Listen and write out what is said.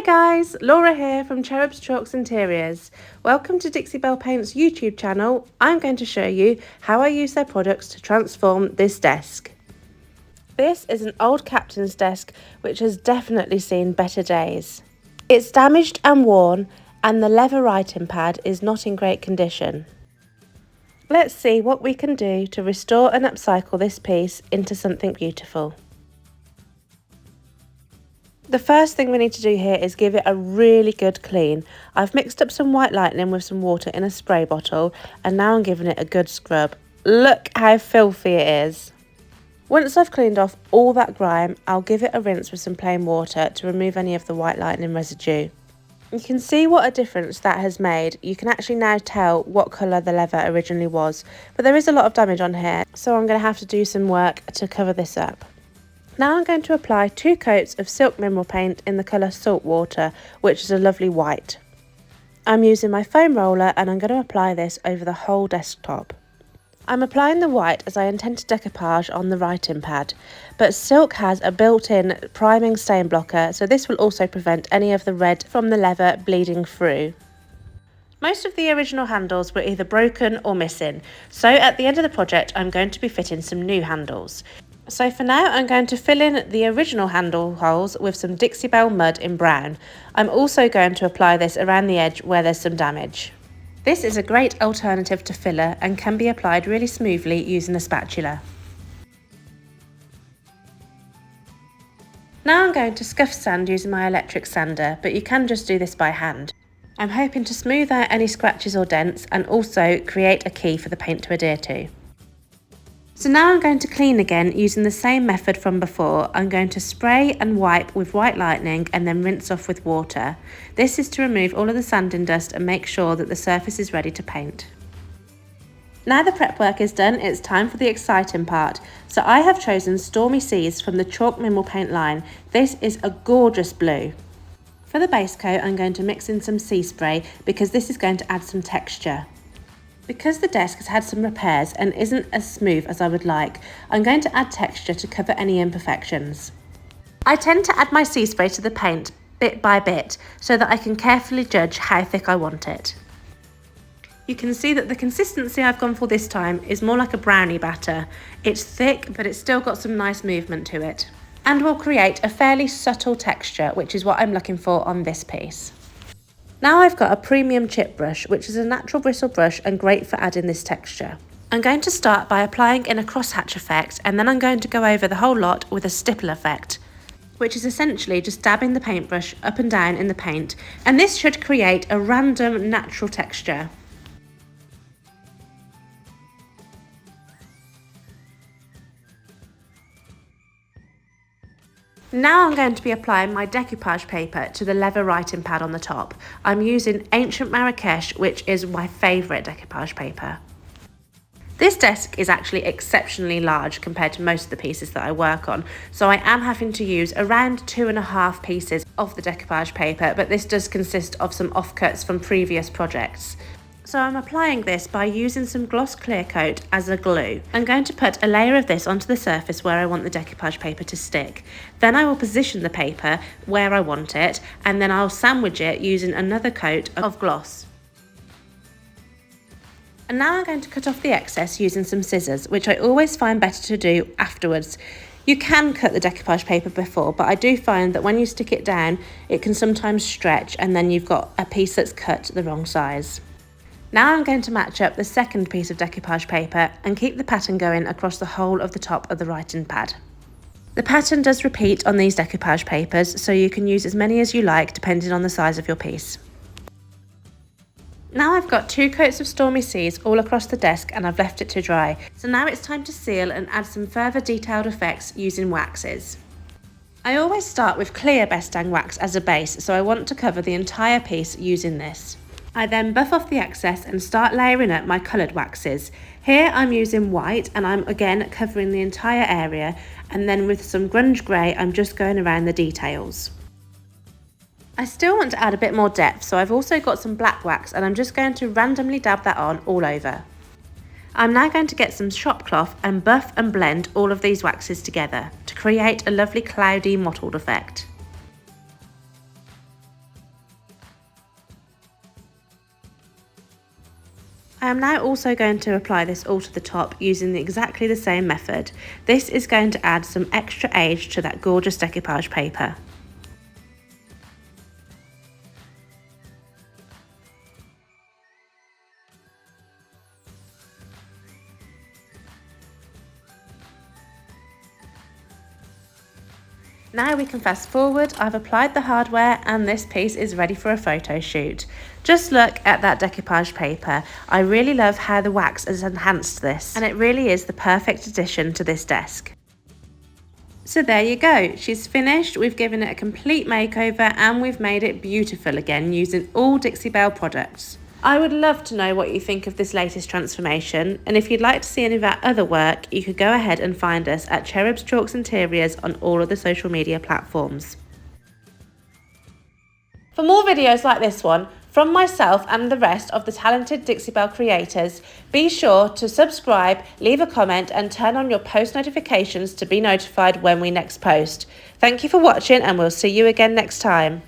guys, Laura here from Cherubs Chalks Interiors. Welcome to Dixie Belle Paint's YouTube channel. I'm going to show you how I use their products to transform this desk. This is an old captain's desk which has definitely seen better days. It's damaged and worn, and the leather writing pad is not in great condition. Let's see what we can do to restore and upcycle this piece into something beautiful. The first thing we need to do here is give it a really good clean. I've mixed up some white lightning with some water in a spray bottle, and now I'm giving it a good scrub. Look how filthy it is. Once I've cleaned off all that grime, I'll give it a rinse with some plain water to remove any of the white lightning residue. You can see what a difference that has made. You can actually now tell what colour the leather originally was, but there is a lot of damage on here, so I'm going to have to do some work to cover this up. Now I'm going to apply 2 coats of silk mineral paint in the colour Salt Water, which is a lovely white. I'm using my foam roller and I'm going to apply this over the whole desktop. I'm applying the white as I intend to decoupage on the writing pad, but silk has a built-in priming stain blocker, so this will also prevent any of the red from the leather bleeding through. Most of the original handles were either broken or missing, so at the end of the project I'm going to be fitting some new handles. So for now I'm going to fill in the original handle holes with some Dixie Belle mud in brown. I'm also going to apply this around the edge where there's some damage. This is a great alternative to filler and can be applied really smoothly using a spatula. Now I'm going to scuff sand using my electric sander, but you can just do this by hand. I'm hoping to smooth out any scratches or dents and also create a key for the paint to adhere to. So now I'm going to clean again using the same method from before. I'm going to spray and wipe with white lightning and then rinse off with water. This is to remove all of the sanding dust and make sure that the surface is ready to paint. Now the prep work is done, it's time for the exciting part. So I have chosen Stormy Seas from the Chalk Mineral Paint line. This is a gorgeous blue. For the base coat I'm going to mix in some sea spray because this is going to add some texture. Because the desk has had some repairs and isn't as smooth as I would like, I'm going to add texture to cover any imperfections. I tend to add my sea spray to the paint bit by bit so that I can carefully judge how thick I want it. You can see that the consistency I've gone for this time is more like a brownie batter. It's thick, but it's still got some nice movement to it, and will create a fairly subtle texture, which is what I'm looking for on this piece. Now I've got a premium chip brush, which is a natural bristle brush and great for adding this texture. I'm going to start by applying in a crosshatch effect, and then I'm going to go over the whole lot with a stipple effect, which is essentially just dabbing the paintbrush up and down in the paint, and this should create a random natural texture. Now I'm going to be applying my decoupage paper to the leather writing pad on the top. I'm using Ancient Marrakesh, which is my favourite decoupage paper. This desk is actually exceptionally large compared to most of the pieces that I work on, so I am having to use around 2.5 pieces of the decoupage paper, but this does consist of some offcuts from previous projects. So I'm applying this by using some gloss clear coat as a glue. I'm going to put a layer of this onto the surface where I want the decoupage paper to stick. Then I will position the paper where I want it, and then I'll sandwich it using another coat of gloss. And now I'm going to cut off the excess using some scissors, which I always find better to do afterwards. You can cut the decoupage paper before, but I do find that when you stick it down, it can sometimes stretch and then you've got a piece that's cut the wrong size. Now I'm going to match up the second piece of decoupage paper and keep the pattern going across the whole of the top of the writing pad. The pattern does repeat on these decoupage papers, so you can use as many as you like depending on the size of your piece. Now I've got 2 coats of Stormy Seas all across the desk and I've left it to dry. So now it's time to seal and add some further detailed effects using waxes. I always start with clear Bestang wax as a base, so I want to cover the entire piece using this. I then buff off the excess and start layering up my coloured waxes. Here I'm using white and I'm again covering the entire area, and then with some grunge grey I'm just going around the details. I still want to add a bit more depth, so I've also got some black wax and I'm just going to randomly dab that on all over. I'm now going to get some shop cloth and buff and blend all of these waxes together to create a lovely cloudy mottled effect. I am now also going to apply this all to the top using exactly the same method. This is going to add some extra age to that gorgeous decoupage paper. Now we can fast forward. I've applied the hardware and this piece is ready for a photo shoot. Just look at that decoupage paper. I really love how the wax has enhanced this, and it really is the perfect addition to this desk. So there you go, she's finished. We've given it a complete makeover and we've made it beautiful again using all Dixie Belle products. I would love to know what you think of this latest transformation, and if you'd like to see any of our other work, you could go ahead and find us at Cherubs Chalks Interiors on all of the social media platforms. For more videos like this one, from myself and the rest of the talented Dixie Belle creators, be sure to subscribe, leave a comment and turn on your post notifications to be notified when we next post. Thank you for watching and we'll see you again next time.